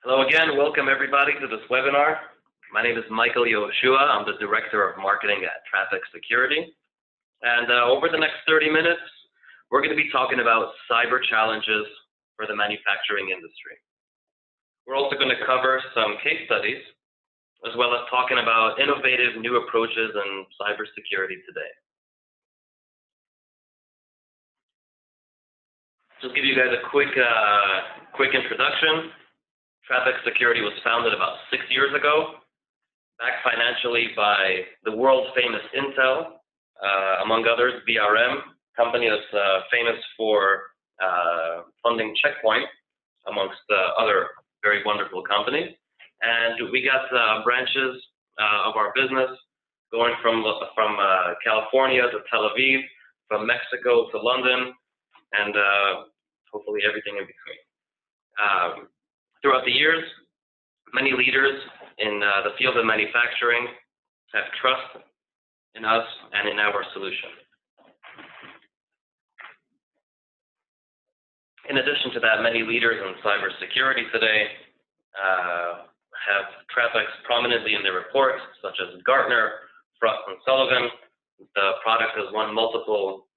Hello again. Welcome everybody to this webinar. My name is Michael Yehoshua. I'm the Director of Marketing at TrapX Security. And over the next 30 minutes, we're going to be talking about cyber challenges for the manufacturing industry. We're also going to cover some case studies, as well as talking about innovative new approaches in cybersecurity today. Just give you guys a quick introduction. TrapX Security was founded about 6 years ago, backed financially by the world famous Intel, among others, BRM, company that's famous for funding Checkpoint, amongst other very wonderful companies. And we got branches of our business going from California to Tel Aviv, from Mexico to London, and hopefully everything in between. Throughout the years, many leaders in the field of manufacturing have trust in us and in our solution. In addition to that, many leaders in cybersecurity today have TrapX prominently in their reports, such as Gartner, Frost & Sullivan. The product has won multiple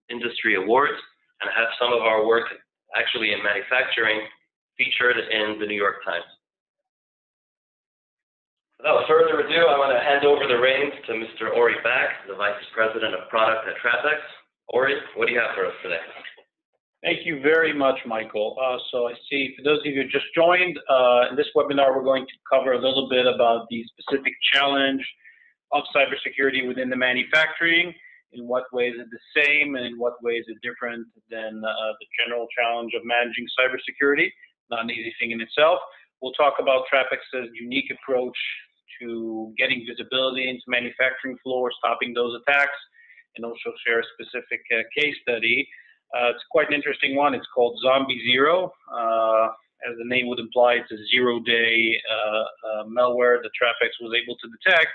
industry awards and have some of our work actually in manufacturing featured in the New York Times. Without further ado, I want to hand over the reins to Mr. Ori Bach, the Vice President of Product at TrapX. Ori, what do you have for us today? Thank you very much, Michael. So I see, for those of you who just joined, in this webinar, we're going to cover a little bit about the specific challenge of cybersecurity within the manufacturing. In what ways is it the same, and in what ways is it different than the general challenge of managing cybersecurity? Not an easy thing in itself. We'll talk about TrapX's unique approach to getting visibility into manufacturing floor, stopping those attacks, and also share a specific case study. It's quite an interesting one. It's called Zombie Zero. As the name would imply, it's a zero-day malware that TrapX was able to detect.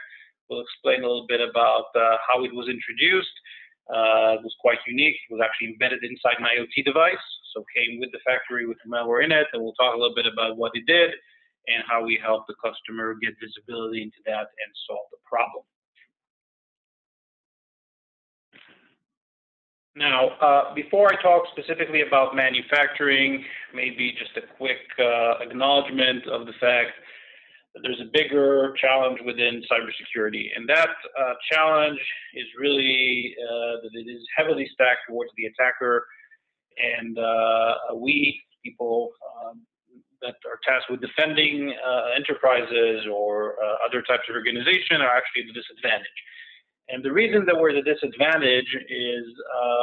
We'll explain a little bit about how it was introduced. It was quite unique. It was actually embedded inside an IoT device, so came with the factory with the malware in it, and we'll talk a little bit about what it did and how we help the customer get visibility into that and solve the problem. Now, before I talk specifically about manufacturing, maybe just a quick acknowledgement of the fact that there's a bigger challenge within cybersecurity, and that challenge is really that it is heavily stacked towards the attacker, and we, people that are tasked with defending enterprises or other types of organization, are actually at a disadvantage. And the reason that we're at a disadvantage is,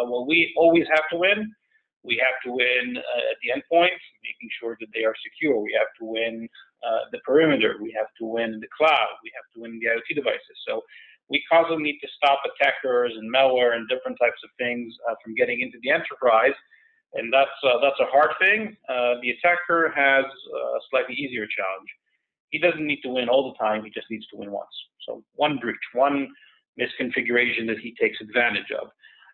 well, we always have to win. We have to win at the endpoint, making sure that they are secure. We have to win the perimeter. We have to win in the cloud. We have to win the IoT devices. So we constantly need to stop attackers and malware and different types of things from getting into the enterprise. And that's a hard thing. The attacker has a slightly easier challenge. He doesn't need to win all the time. He just needs to win once. So one breach, one misconfiguration that he takes advantage of.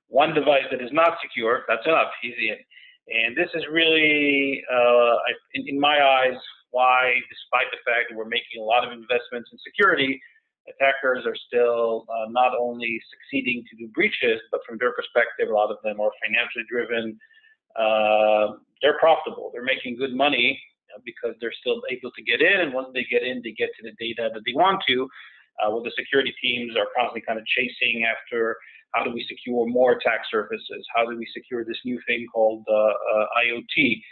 One device that is not secure, that's enough, he's in. And this is really, in my eyes, why, despite the fact that we're making a lot of investments in security, attackers are still not only succeeding to do breaches, but from their perspective, a lot of them are financially driven. They're profitable. They're making good money because they're still able to get in. And once they get in, they get to the data that they want to. Well, the security teams are constantly kind of chasing after how do we secure more attack surfaces? How do we secure this new thing called IoT?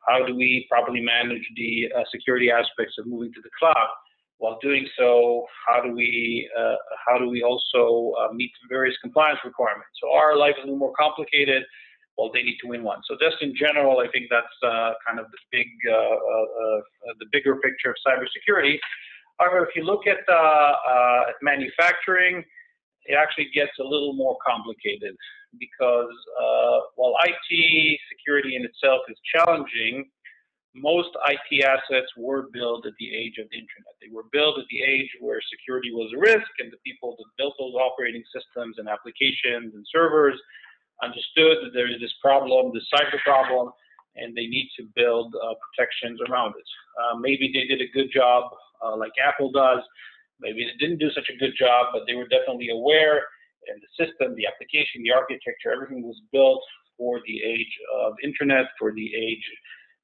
How do we properly manage the security aspects of moving to the cloud? While doing so, how do we also meet various compliance requirements? So our life is a little more complicated. Well, they need to win one. So just in general, I think that's kind of the bigger picture of cybersecurity. However, if you look at manufacturing, it actually gets a little more complicated because while IT security in itself is challenging, most IT assets were built at the age of the internet. They were built at the age where security was a risk, and the people that built those operating systems and applications and servers understood that there is this problem, this cyber problem, and they need to build protections around it. Maybe they did a good job like Apple does. Maybe they didn't do such a good job, but they were definitely aware, and the system, the application, the architecture, everything was built for the age of internet, for the age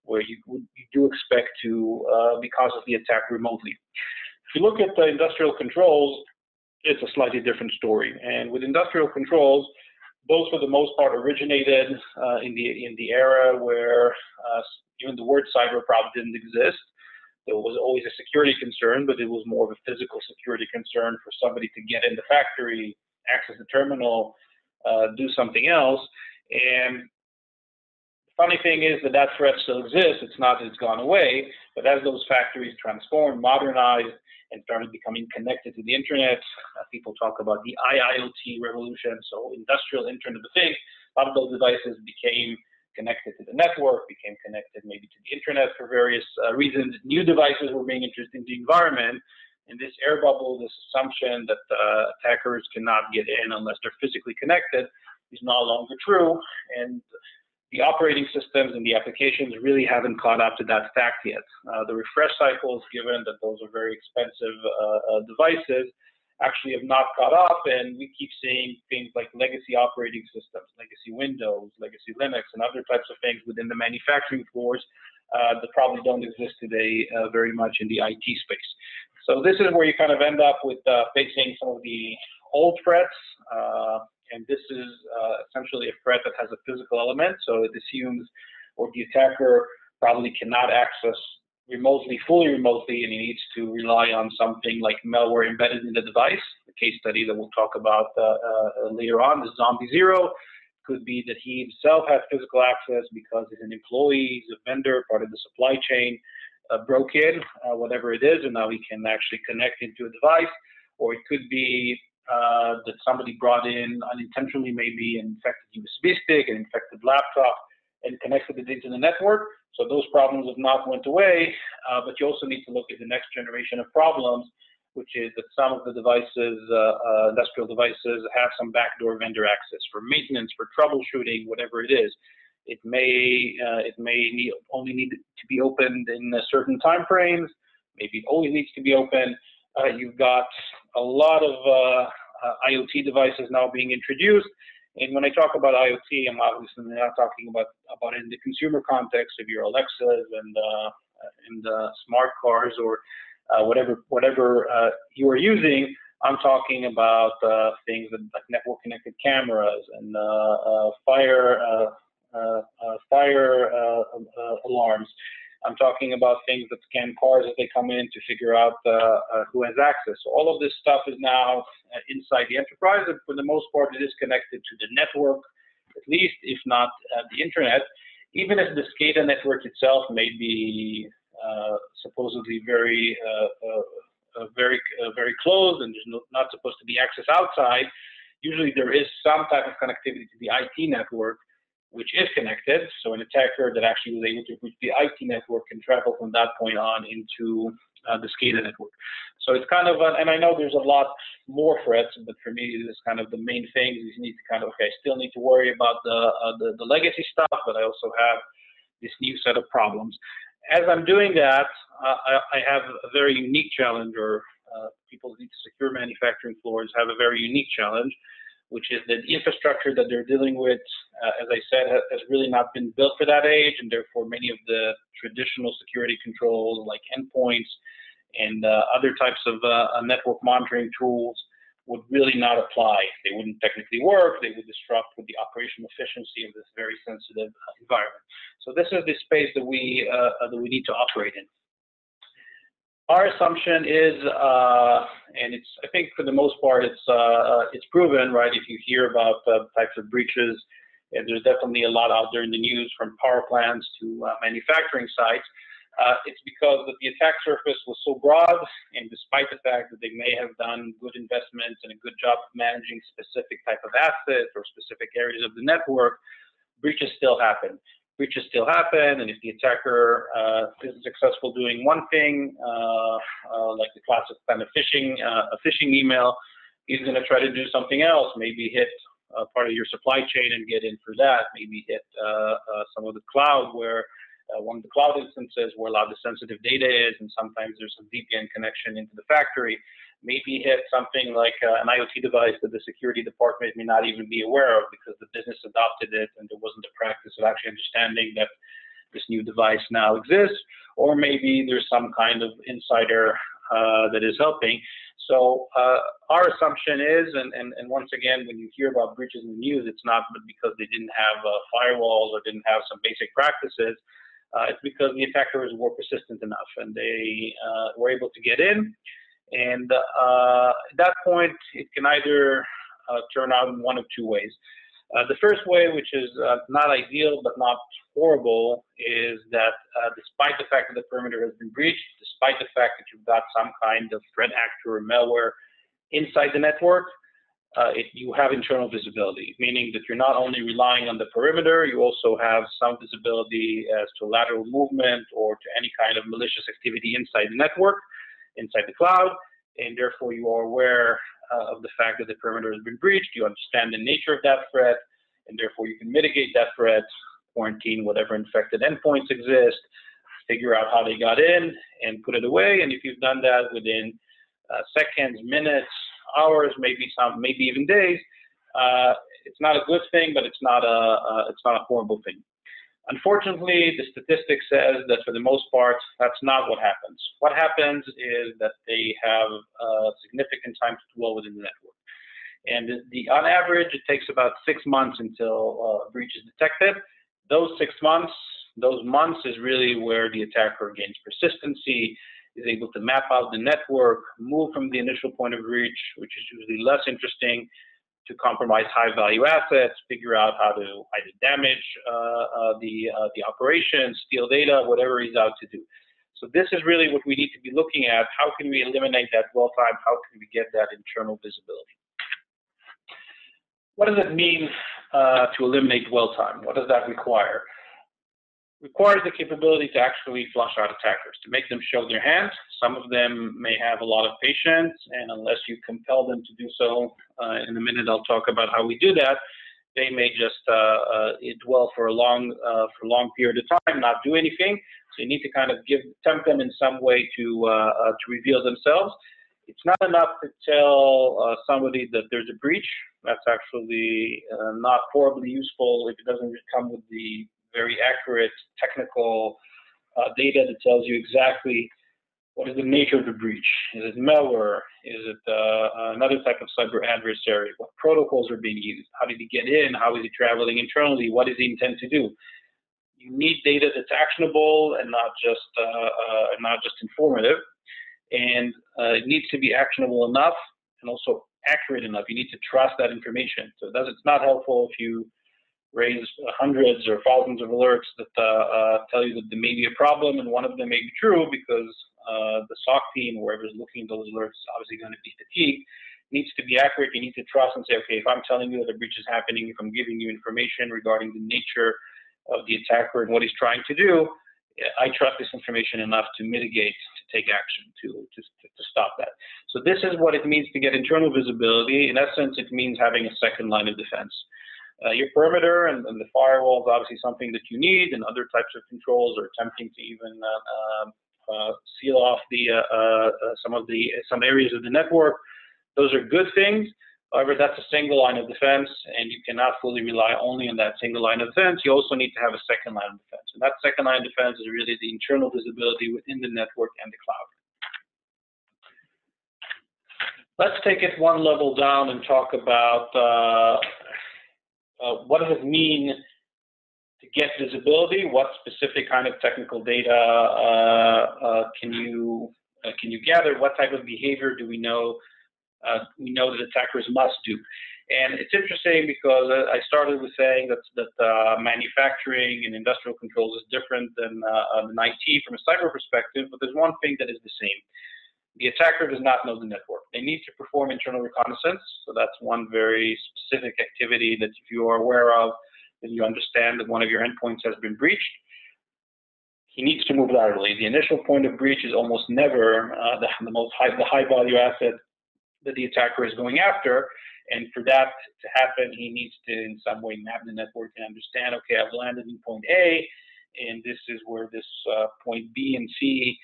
where you do expect to be constantly attacked remotely. If you look at the industrial controls, it's a slightly different story. And with industrial controls, those for the most part originated in the era where even the word cyber probably didn't exist. There was always a security concern, but it was more of a physical security concern for somebody to get in the factory, access the terminal, do something else. And the funny thing is that threat still exists. It's not that it's gone away, but as those factories transformed, modernized, and started becoming connected to the internet, people talk about the IIoT revolution, so industrial Internet of Things. A lot of those devices became connected to the network, became connected maybe to the internet for various reasons. New devices were being introduced into the environment, and this air bubble, this assumption that attackers cannot get in unless they're physically connected, is no longer true. And the operating systems and the applications really haven't caught up to that fact yet. The refresh cycles, given that those are very expensive devices, actually have not caught up, and we keep seeing things like legacy operating systems, legacy Windows, legacy Linux, and other types of things within the manufacturing floors that probably don't exist today very much in the IT space. So this is where you kind of end up with facing some of the old threats, and this is essentially a threat that has a physical element, so it assumes, or the attacker probably cannot access remotely, fully remotely, and he needs to rely on something like malware embedded in the device. The case study that we'll talk about later on, the Zombie Zero, could be that he himself has physical access because he's an employee, he's a vendor, part of the supply chain, broke in, whatever it is, and now he can actually connect into a device. Or it could be that somebody brought in unintentionally maybe an infected USB stick, an infected laptop, and connected it into the network. So those problems have not went away, but you also need to look at the next generation of problems, which is that some of the devices, industrial devices, have some backdoor vendor access for maintenance, for troubleshooting, whatever it is. It may only need to be opened in certain time frames. Maybe it always needs to be open. You've got a lot of IoT devices now being introduced. And when I talk about IoT, I'm obviously not talking about it in the consumer context of your Alexas and smart cars or whatever you are using. I'm talking about things like network connected cameras and fire alarms. I'm talking about things that scan cars as they come in to figure out who has access. So all of this stuff is now inside the enterprise, and for the most part, it is connected to the network, at least, if not the internet. Even if the SCADA network itself may be supposedly very closed, and there's not supposed to be access outside, usually there is some type of connectivity to the IT network, which is connected. So an attacker that actually was able to reach the IT network can travel from that point on into the SCADA network. So it's kind of, and I know there's a lot more threats, but for me, this is kind of the main thing. You need to kind of, okay, I still need to worry about the legacy stuff, but I also have this new set of problems. As I'm doing that, I have a very unique challenge, or people who need to secure manufacturing floors have a very unique challenge, which is that the infrastructure that they're dealing with, as I said, has really not been built for that age, and therefore many of the traditional security controls like endpoints and other types of network monitoring tools would really not apply. They wouldn't technically work. They would disrupt with the operational efficiency of this very sensitive environment. So this is the space that we need to operate in. Our assumption is, and it's, I think for the most part, it's proven, right? If you hear about types of breaches, and there's definitely a lot out there in the news, from power plants to manufacturing sites. It's because the attack surface was so broad, and despite the fact that they may have done good investments and a good job of managing specific type of assets or specific areas of the network, breaches still happen. Breaches still happen, and if the attacker is successful doing one thing, like the classic kind of phishing email, he's going to try to do something else, maybe hit part of your supply chain and get in for that. Maybe hit some of the cloud where one of the cloud instances where a lot of the sensitive data is, and sometimes there's some VPN connection into the factory. Maybe hit something like an IoT device that the security department may not even be aware of because the business adopted it and there wasn't a practice of actually understanding that this new device now exists. Or maybe there's some kind of insider that is helping. So our assumption is, and once again, when you hear about breaches in the news, it's not because they didn't have firewalls or didn't have some basic practices. It's because the attackers were persistent enough and they were able to get in. And at that point, it can either turn out in one of two ways. The first way, which is not ideal but not horrible, is that despite the fact that the perimeter has been breached, despite the fact that you've got some kind of threat actor or malware inside the network, you have internal visibility, meaning that you're not only relying on the perimeter, you also have some visibility as to lateral movement or to any kind of malicious activity inside the network, inside the cloud, and therefore you are aware of the fact that the perimeter has been breached, you understand the nature of that threat, and therefore you can mitigate that threat, quarantine whatever infected endpoints exist, figure out how they got in, and put it away. And if you've done that within seconds, minutes, hours, maybe even days, it's not a good thing, but it's not a horrible thing. Unfortunately, the statistic says that for the most part, that's not what happens. What happens is that they have significant time to dwell within the network. And on average, it takes about 6 months until a breach is detected. Those 6 months, those months is really where the attacker gains persistency, is able to map out the network, move from the initial point of breach, which is usually less interesting, to compromise high-value assets, figure out how to either damage the operation, steal data, whatever he's out to do. So this is really what we need to be looking at. How can we eliminate that dwell time? How can we get that internal visibility? What does it mean to eliminate dwell time? What does that require? Requires the capability to actually flush out attackers, to make them show their hand. Some of them may have a lot of patience, and unless you compel them to do so, in a minute I'll talk about how we do that, they may just dwell for a long period of time, not do anything. So you need to kind of tempt them in some way to reveal themselves. It's not enough to tell somebody that there's a breach. That's actually not horribly useful if it doesn't come with the very accurate technical data that tells you exactly what is the nature of the breach. Is it malware? Is it another type of cyber adversary? What protocols are being used? How did he get in? How is he traveling internally? What does he intend to do? You need data that's actionable and not just informative. And it needs to be actionable enough and also accurate enough. You need to trust that information. So it's not helpful if you raise hundreds or thousands of alerts that tell you that there may be a problem, and one of them may be true because the SOC team, whoever is looking at those alerts, is obviously going to be fatigued. It needs to be accurate. You need to trust and say, okay, if I'm telling you that a breach is happening, if I'm giving you information regarding the nature of the attacker and what he's trying to do, I trust this information enough to mitigate, to take action, to stop that. So this is what it means to get internal visibility. In essence, it means having a second line of defense. Your perimeter and the firewall is obviously something that you need, and other types of controls are attempting to even seal off some areas of the network. Those are good things. However, that's a single line of defense, and you cannot fully rely only on that single line of defense. You also need to have a second line of defense, and that second line of defense is really the internal visibility within the network and the cloud. Let's take it one level down and talk about what does it mean to get visibility? What specific kind of technical data can you gather? What type of behavior do we know that attackers must do? And it's interesting because I started with saying that manufacturing and industrial controls is different than IT from a cyber perspective, but there's one thing that is the same. The attacker does not know the network. They need to perform internal reconnaissance, so that's one very specific activity that if you are aware of, then you understand that one of your endpoints has been breached. He needs to move laterally. The initial point of breach is almost never the high value asset that the attacker is going after, And for that to happen, he needs to in some way map the network and understand, okay, I've landed in point A, and this is where this point B and C,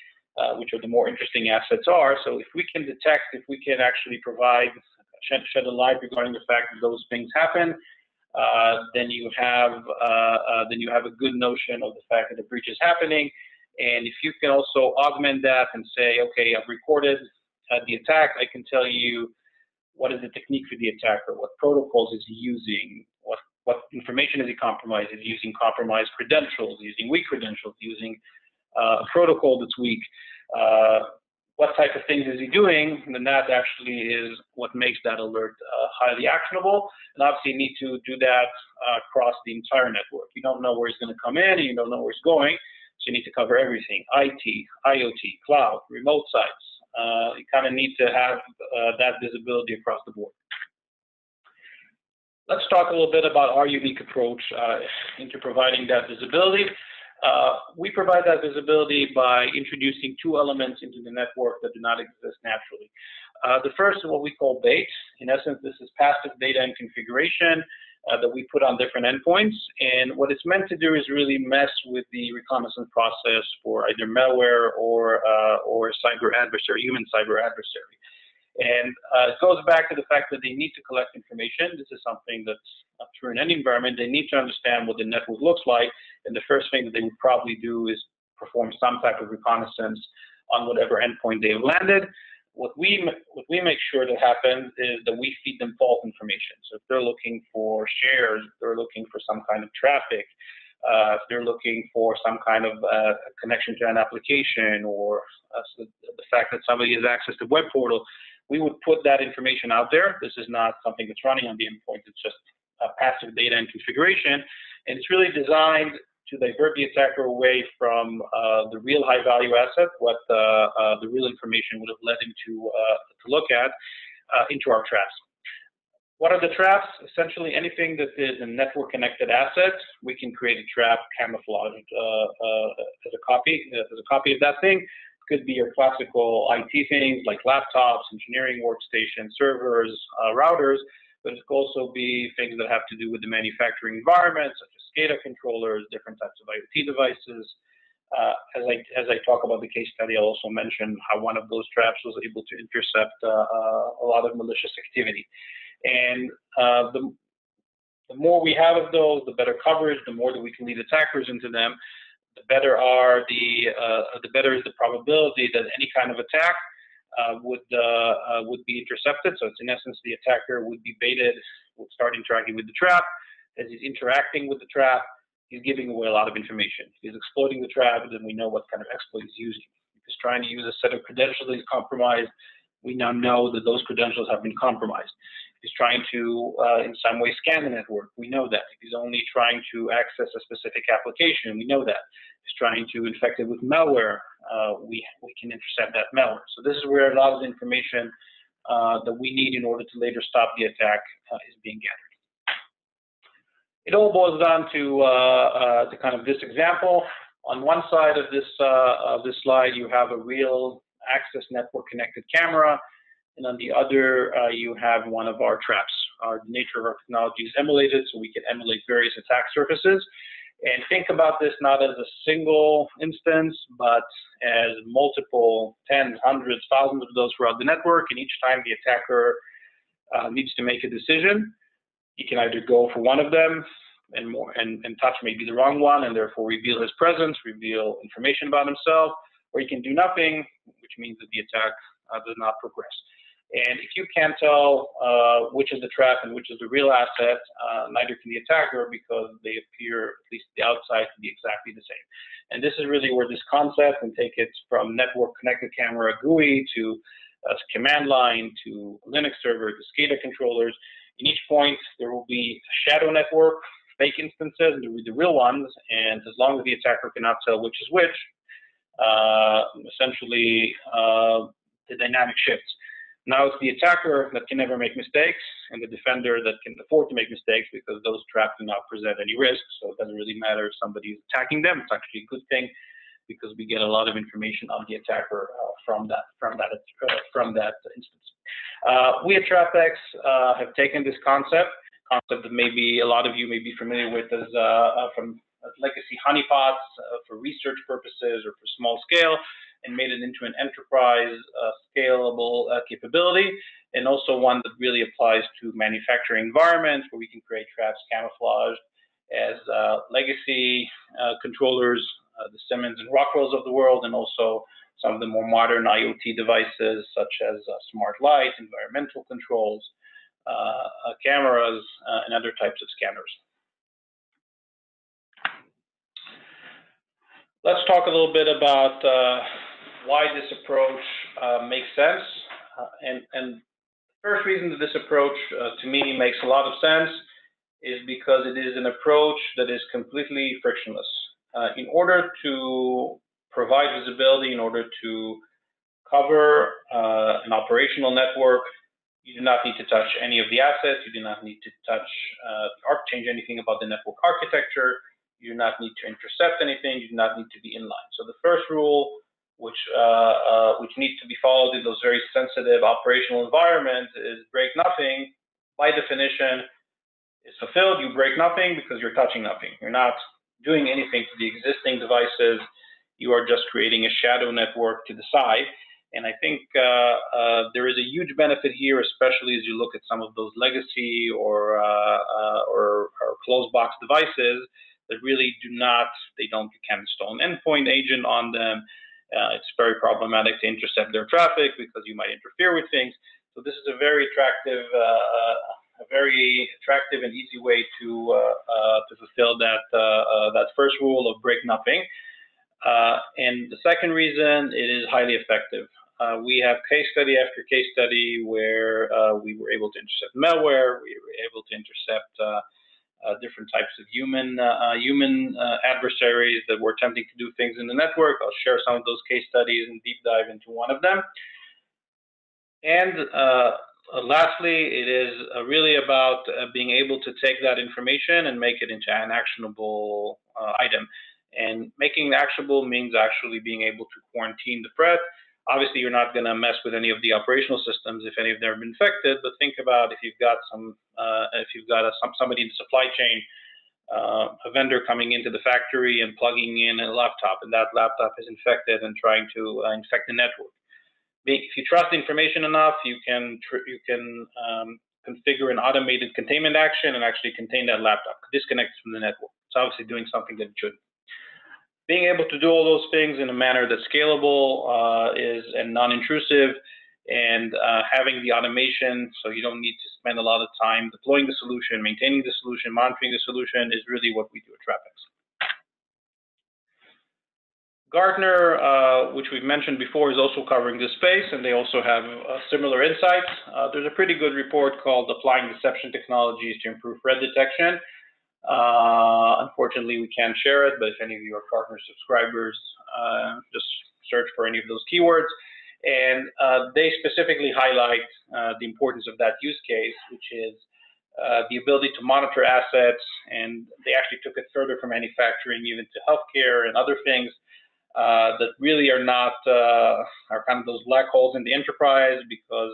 which are the more interesting assets are. So if we can detect, if we can actually provide, shed a light regarding the fact that those things happen, then you have a good notion of the fact that a breach is happening. And if you can also augment that and say, okay, I've recorded the attack, I can tell you what is the technique for the attacker, what protocols is he using, what information is he compromised, is he using compromised credentials, using weak credentials, using a protocol that's weak, what type of things is he doing, and then that actually is what makes that alert highly actionable. And obviously you need to do that across the entire network. You don't know where he's going to come in, and you don't know where he's going, so you need to cover everything: IT, IoT, cloud, remote sites. You kind of need to have that visibility across the board. Let's talk a little bit about our unique approach into providing that visibility. We provide that visibility by introducing two elements into the network that do not exist naturally. The first is what we call bait. In essence, this is passive data and configuration that we put on different endpoints. And what it's meant to do is really mess with the reconnaissance process for either malware or cyber adversary, human cyber adversary. And it goes back to the fact that they need to collect information. This is something that's true in any environment. They need to understand what the network looks like. And the first thing that they would probably do is perform some type of reconnaissance on whatever endpoint they have landed. What we make sure that happens is that we feed them false information. So if they're looking for shares, if they're looking for some kind of traffic, if they're looking for some kind of connection to an application, or the fact that somebody has access to web portal, we would put that information out there. This is not something that's running on the endpoint. It's just passive data and configuration. And it's really designed to divert the attacker away from the real high-value asset, what the real information would have led him to look at, into our traps. What are the traps? Essentially, anything that is a network-connected asset, we can create a trap camouflaged as a copy of that thing. It could be your classical IT things like laptops, engineering workstations, servers, routers, but it could also be things that have to do with the manufacturing environment, such as SCADA controllers, different types of IoT devices. As I talk about the case study, I'll also mention how one of those traps was able to intercept a lot of malicious activity. And the more we have of those, the better coverage, the more that we can lead attackers into them, the better is the probability that any kind of attack would be intercepted. So it's in essence the attacker would be baited, would start interacting with the trap. As he's interacting with the trap, he's giving away a lot of information. If he's exploiting the trap, then we know what kind of exploit he's using. If he's trying to use a set of credentials that he's compromised, we now know that those credentials have been compromised. If he's trying to, in some way, scan the network, we know that. If he's only trying to access a specific application, we know that. If he's trying to infect it with malware, we can intercept that malware. So this is where a lot of the information that we need in order to later stop the attack is being gathered. It all boils down to kind of this example. On one side of this slide, you have a real access network connected camera, and on the other, you have one of our traps. The nature of our technology is emulated, so we can emulate various attack surfaces. And think about this not as a single instance, but as multiple tens, hundreds, thousands of those throughout the network. And each time the attacker needs to make a decision, he can either go for one of them and touch maybe the wrong one, and therefore reveal his presence, reveal information about himself, or he can do nothing, which means that the attack does not progress. And if you can't tell which is the trap and which is the real asset, neither can the attacker, because they appear, at least the outside, to be exactly the same. And this is really where this concept, and take it from network connected camera GUI to command line to Linux server to SCADA controllers. In each point, there will be a shadow network, fake instances, and there will be the real ones. And as long as the attacker cannot tell which is which, essentially the dynamic shifts. Now it's the attacker that can never make mistakes, and the defender that can afford to make mistakes, because those traps do not present any risk. So it doesn't really matter if somebody is attacking them. It's actually a good thing, because we get a lot of information on the attacker from that instance. We at TrapX have taken this concept that maybe a lot of you may be familiar with as from legacy honeypots for research purposes or for small scale, and made it into an enterprise scalable capability, and also one that really applies to manufacturing environments where we can create traps camouflaged as legacy controllers, the Siemens and Rockwells of the world, and also some of the more modern IoT devices such as smart lights, environmental controls, cameras, and other types of scanners. Let's talk a little bit about why this approach makes sense. And the first reason that this approach to me makes a lot of sense is because it is an approach that is completely frictionless. In order to provide visibility, in order to cover an operational network, you do not need to touch any of the assets. You do not need to touch or change anything about the network architecture. You do not need to intercept anything. You do not need to be inline. So the first rule, which needs to be followed in those very sensitive operational environments, is break nothing. By definition, is fulfilled. You break nothing because you're touching nothing. You're not doing anything to the existing devices. You are just creating a shadow network to the side. And I think there is a huge benefit here, especially as you look at some of those legacy or closed box devices that really you can't install an endpoint agent on them. It's very problematic to intercept their traffic because you might interfere with things. So this is a very attractive and easy way to fulfill that first rule of break nothing. And the second reason, it is highly effective. We have case study after case study where we were able to intercept malware, we were able to intercept different types of human adversaries that were attempting to do things in the network. I'll share some of those case studies and deep dive into one of them. And lastly, it is really about being able to take that information and make it into an actionable item. And making it actionable means actually being able to quarantine the threat. Obviously, you're not going to mess with any of the operational systems if any of them have been infected. But think about if you've got somebody in the supply chain, a vendor coming into the factory and plugging in a laptop, and that laptop is infected and trying to infect the network. If you trust the information enough, you can configure an automated containment action and actually contain that laptop, disconnect from the network. It's obviously doing something that it shouldn't. Being able to do all those things in a manner that's scalable and non-intrusive, and having the automation so you don't need to spend a lot of time deploying the solution, maintaining the solution, monitoring the solution is really what we do at TrapX. Gartner, which we've mentioned before, is also covering this space, and they also have similar insights. There's a pretty good report called Applying Deception Technologies to Improve Threat Detection. Unfortunately, we can't share it, but if any of you are Gartner subscribers, just search for any of those keywords. And they specifically highlight the importance of that use case, which is the ability to monitor assets. And they actually took it further from manufacturing even to healthcare and other things that really are not, are kind of those black holes in the enterprise because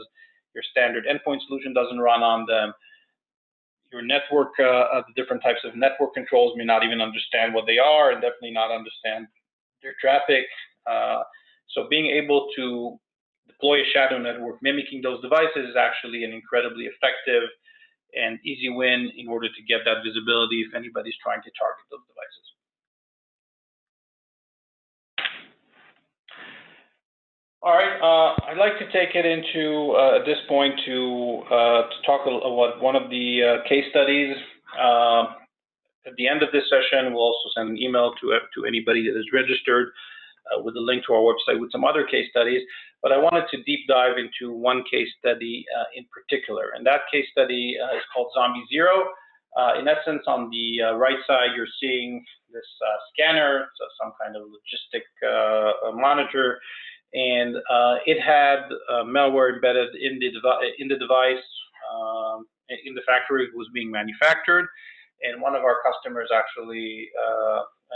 your standard endpoint solution doesn't run on them. Your network, the different types of network controls may not even understand what they are and definitely not understand their traffic. So being able to deploy a shadow network mimicking those devices is actually an incredibly effective and easy win in order to get that visibility if anybody's trying to target those devices. All right, I'd like to take it into, at this point, to talk about one of the case studies. At the end of this session, we'll also send an email to anybody that is registered with a link to our website with some other case studies. But I wanted to deep dive into one case study in particular, and that case study is called Zombie Zero. In essence, on the right side, you're seeing this scanner, so some kind of logistic monitor. And it had malware embedded in the device in the factory it was being manufactured. And one of our customers actually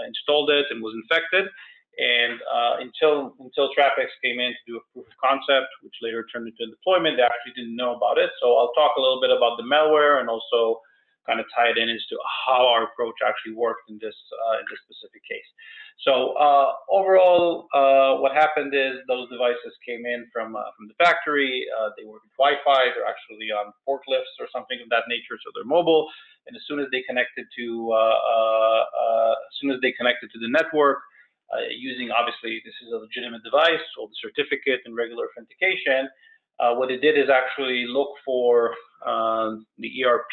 installed it and was infected. And until TrapX came in to do a proof of concept, which later turned into deployment, they actually didn't know about it. So I'll talk a little bit about the malware and also kind of tie it in as to how our approach actually worked in this specific case. So overall, what happened is those devices came in from the factory. They work with Wi-Fi. They're actually on forklifts or something of that nature, so they're mobile. And as soon as they connected to the network, using, obviously, this is a legitimate device, so the certificate and regular authentication, what it did is actually look for the ERP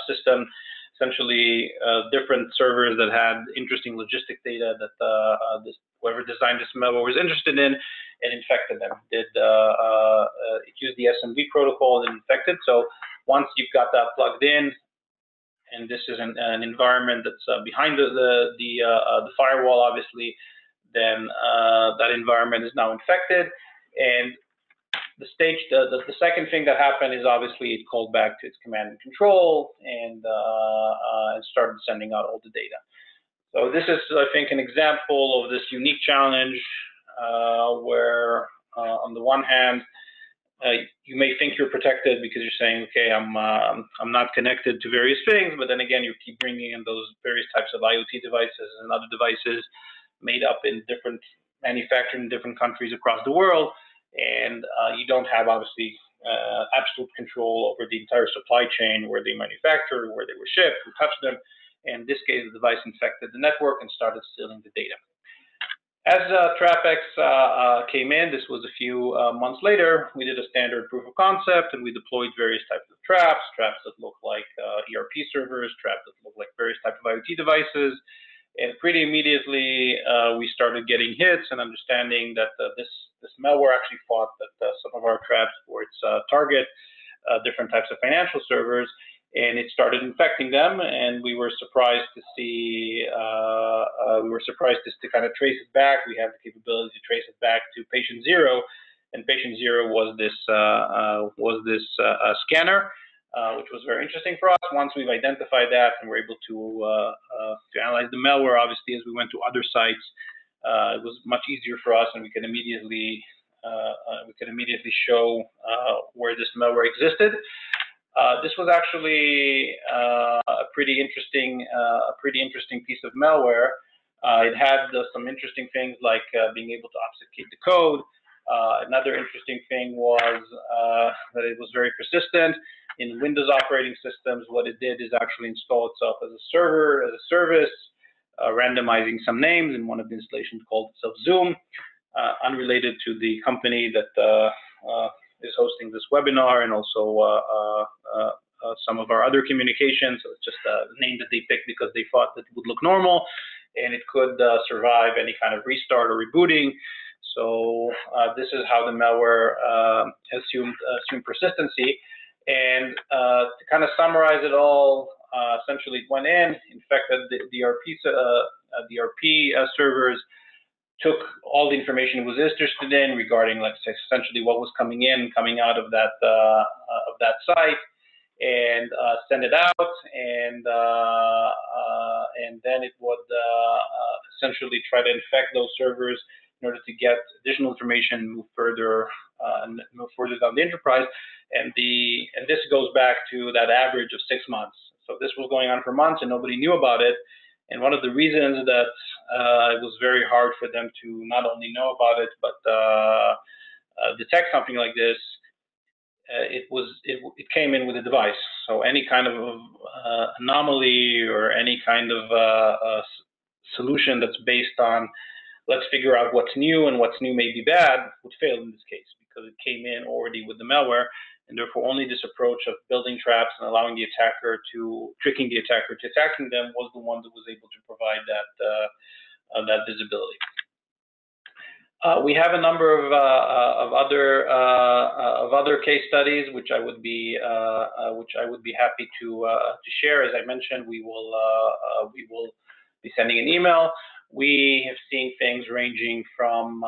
system, essentially different servers that had interesting logistic data that whoever designed this malware was interested in, and infected them. It used the SMB protocol and infected. So once you've got that plugged in, and this is an environment that's behind the firewall, obviously, then that environment is now infected. And the second thing that happened is obviously it called back to its command and control and started sending out all the data. So this is, I think, an example of this unique challenge where, on the one hand, you may think you're protected because you're saying, okay, I'm not connected to various things, but then again, you keep bringing in those various types of IoT devices and other devices made up in different, manufactured in different countries across the world, and you don't have, obviously, absolute control over the entire supply chain, where they manufactured, where they were shipped, who touched them. In this case, the device infected the network and started stealing the data. As TrapX came in, this was a few months later, we did a standard proof of concept, and we deployed various types of traps that look like ERP servers, traps that look like various types of IoT devices. And pretty immediately, we started getting hits and understanding that this malware actually thought that some of our traps were its target, different types of financial servers, and it started infecting them. And we were surprised to see, to kind of trace it back. We have the capability to trace it back to patient zero, and patient zero was this scanner. Which was very interesting for us. Once we've identified that and we're able to analyze the malware, obviously, as we went to other sites, it was much easier for us, and we could immediately show where this malware existed. This was actually a pretty interesting piece of malware. It had some interesting things like being able to obfuscate the code. Another interesting thing was that it was very persistent. In Windows operating systems, what it did is actually install itself as a server, as a service, randomizing some names, and one of the installations called itself Zoom, unrelated to the company that is hosting this webinar, and also some of our other communications. So it's just a name that they picked because they thought that it would look normal, and it could survive any kind of restart or rebooting. So this is how the malware assumed persistency. And to kind of summarize it all, essentially it went in, infected the ERP servers, took all the information it was interested in regarding, like, essentially what was coming out of that site, and send it out, and then it would essentially try to infect those servers in order to get additional information and move further down the enterprise. And this goes back to that average of 6 months. So this was going on for months, and nobody knew about it. And one of the reasons that it was very hard for them to not only know about it, but detect something like this, it came in with a device. So any kind of anomaly or any kind of solution that's based on, let's figure out what's new, and what's new may be bad, would fail in this case, because it came in already with the malware. And therefore, only this approach of building traps and allowing tricking the attacker to attacking them was the one that was able to provide that visibility. We have a number of other case studies, which I would be happy to share. As I mentioned, we will be sending an email. We have seen things ranging from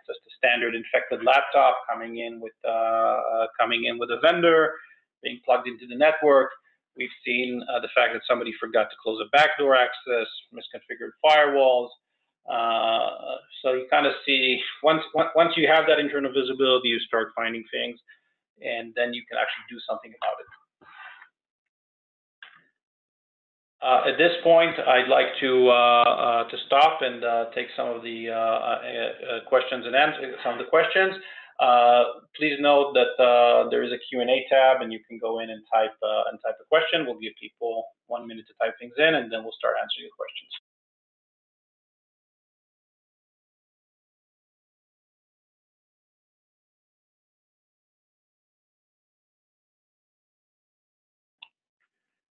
just a standard infected laptop coming in with a vendor, being plugged into the network. We've seen the fact that somebody forgot to close a backdoor access, misconfigured firewalls. So you kind of see, once you have that internal visibility, you start finding things, and then you can actually do something about it. At this point, I'd like to stop and take some of the questions and answer some of the questions. Please note that there is a Q&A tab, and you can go in and type a question. We'll give people 1 minute to type things in, and then we'll start answering the questions.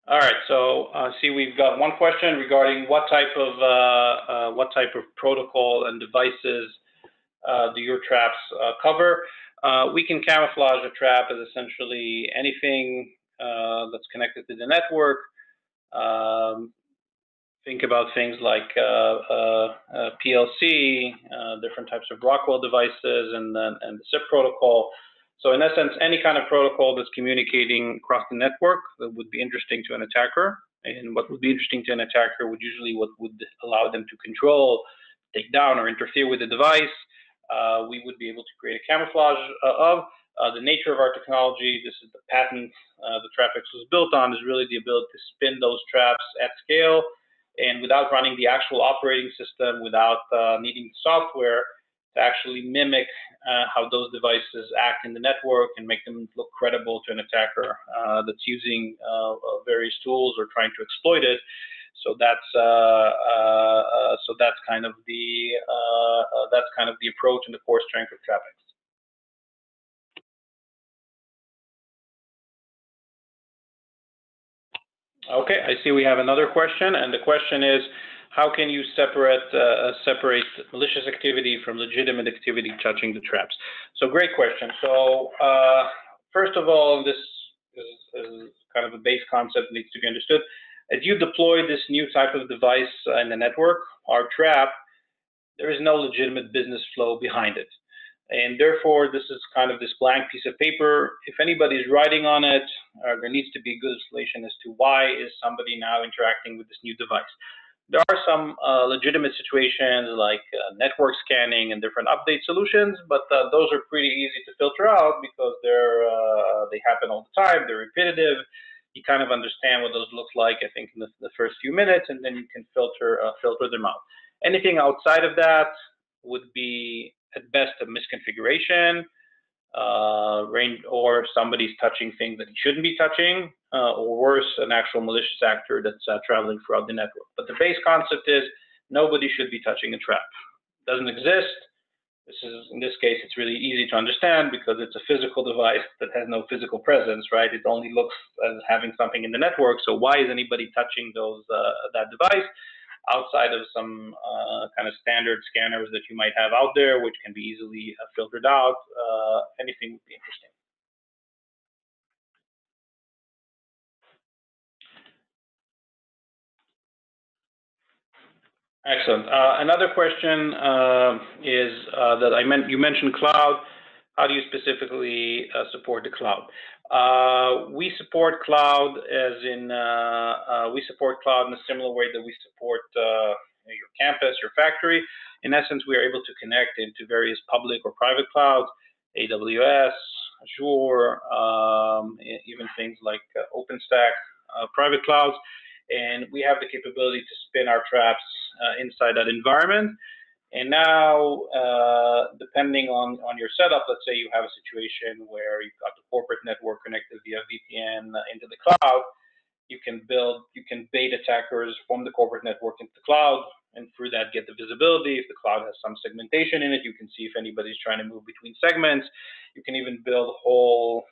All right, so see, we've got one question regarding what type of protocol and devices do your traps cover. We can camouflage a trap as essentially anything that's connected to the network. Think about things like PLC, different types of Rockwell devices, and the SIP protocol. So in essence, any kind of protocol that's communicating across the network that would be interesting to an attacker. And what would be interesting to an attacker would usually what would allow them to control, take down, or interfere with the device. We would be able to create a camouflage of. The nature of our technology, this is the patent the TrapX was built on, is really the ability to spin those traps at scale and without running the actual operating system, without needing software, to actually mimic how those devices act in the network and make them look credible to an attacker that's using various tools or trying to exploit it. So that's kind of the approach and the core strength of TrapX. Okay, I see we have another question, and the question is, how can you separate malicious activity from legitimate activity touching the traps? So great question. So first of all, this is kind of a base concept that needs to be understood. As you deploy this new type of device in the network, our trap, there is no legitimate business flow behind it. And therefore, this is kind of this blank piece of paper. If anybody is writing on it, there needs to be a good explanation as to why is somebody now interacting with this new device. There are some legitimate situations like network scanning and different update solutions, but those are pretty easy to filter out because they happen all the time. They're repetitive. You kind of understand what those look like, I think, in the first few minutes, and then you can filter them out. Anything outside of that would be at best a misconfiguration, or somebody's touching things that he shouldn't be touching, or worse, an actual malicious actor that's traveling throughout the network. But the base concept is nobody should be touching a trap. It doesn't exist. In this case, it's really easy to understand because it's a physical device that has no physical presence, right? It only looks as having something in the network. So why is anybody touching that device? Outside of some kind of standard scanners that you might have out there, which can be easily filtered out, anything would be interesting. Excellent. Another question is that you mentioned cloud. How do you specifically support the cloud? We support cloud in a similar way that we support your campus, your factory. In essence, we are able to connect into various public or private clouds, AWS, Azure, even things like OpenStack, private clouds. And we have the capability to spin our traps inside that environment. And now, depending on your setup, let's say you have a situation where you've got the corporate network connected via VPN into the cloud, you can bait attackers from the corporate network into the cloud, and through that get the visibility. If the cloud has some segmentation in it, you can see if anybody's trying to move between segments. You can even build a whole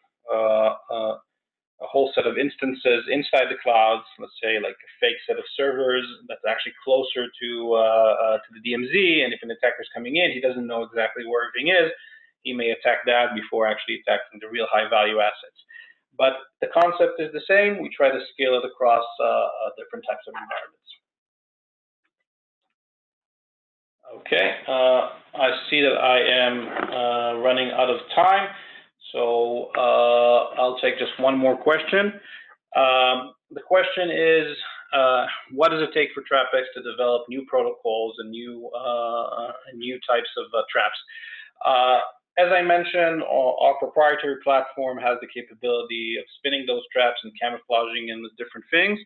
set of instances inside the clouds, let's say like a fake set of servers that's actually closer to the DMZ, and if an attacker is coming in, he doesn't know exactly where everything is, he may attack that before actually attacking the real high-value assets. But the concept is the same. We try to scale it across different types of environments. Okay, I see that I am running out of time. So I'll take just one more question. The question is, what does it take for TrapX to develop new protocols and new types of traps? As I mentioned, our proprietary platform has the capability of spinning those traps and camouflaging them with different things.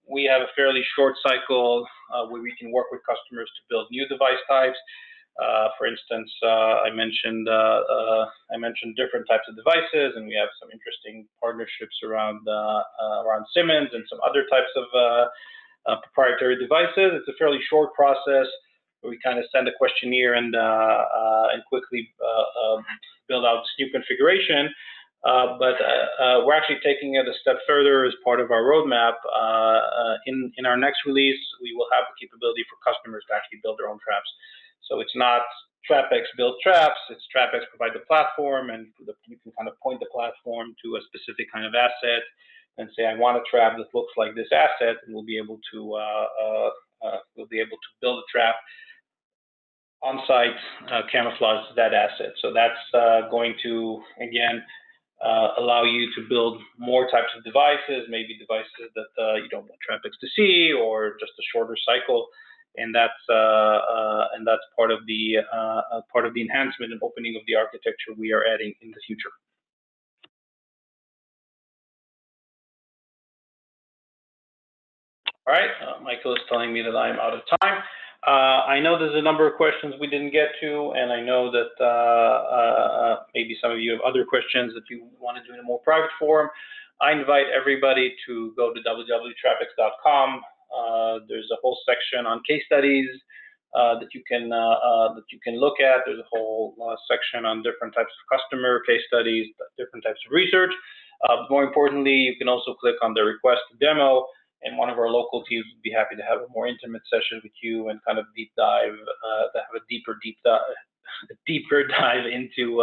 We have a fairly short cycle where we can work with customers to build new device types. For instance, I mentioned different types of devices, and we have some interesting partnerships around Siemens and some other types of proprietary devices. It's a fairly short process where we kind of send a questionnaire and quickly build out this new configuration. But we're actually taking it a step further as part of our roadmap. In our next release, we will have the capability for customers to actually build their own traps. So it's not TrapX build traps, it's TrapX provide the platform, and you can kind of point the platform to a specific kind of asset and say, I want a trap that looks like this asset, and we'll be able to build a trap on-site, camouflage that asset. So that's going to, again, allow you to build more types of devices, maybe devices that you don't want TrapX to see, or just a shorter cycle. And that's part of the enhancement and opening of the architecture we are adding in the future. All right, Michael is telling me that I'm out of time. I know there's a number of questions we didn't get to, and I know that maybe some of you have other questions that you want to do in a more private forum. I invite everybody to go to www.trapx.com. There's a whole section on case studies that you can look at. There's a whole section on different types of customer case studies, different types of research. More importantly, you can also click on the request to demo, and one of our local teams would be happy to have a more intimate session with you and kind of deep dive, have a deeper dive into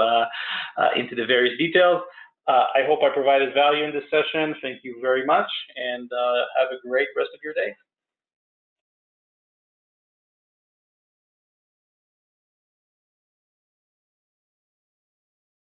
the various details. I hope I provided value in this session. Thank you very much, and have a great rest of your day.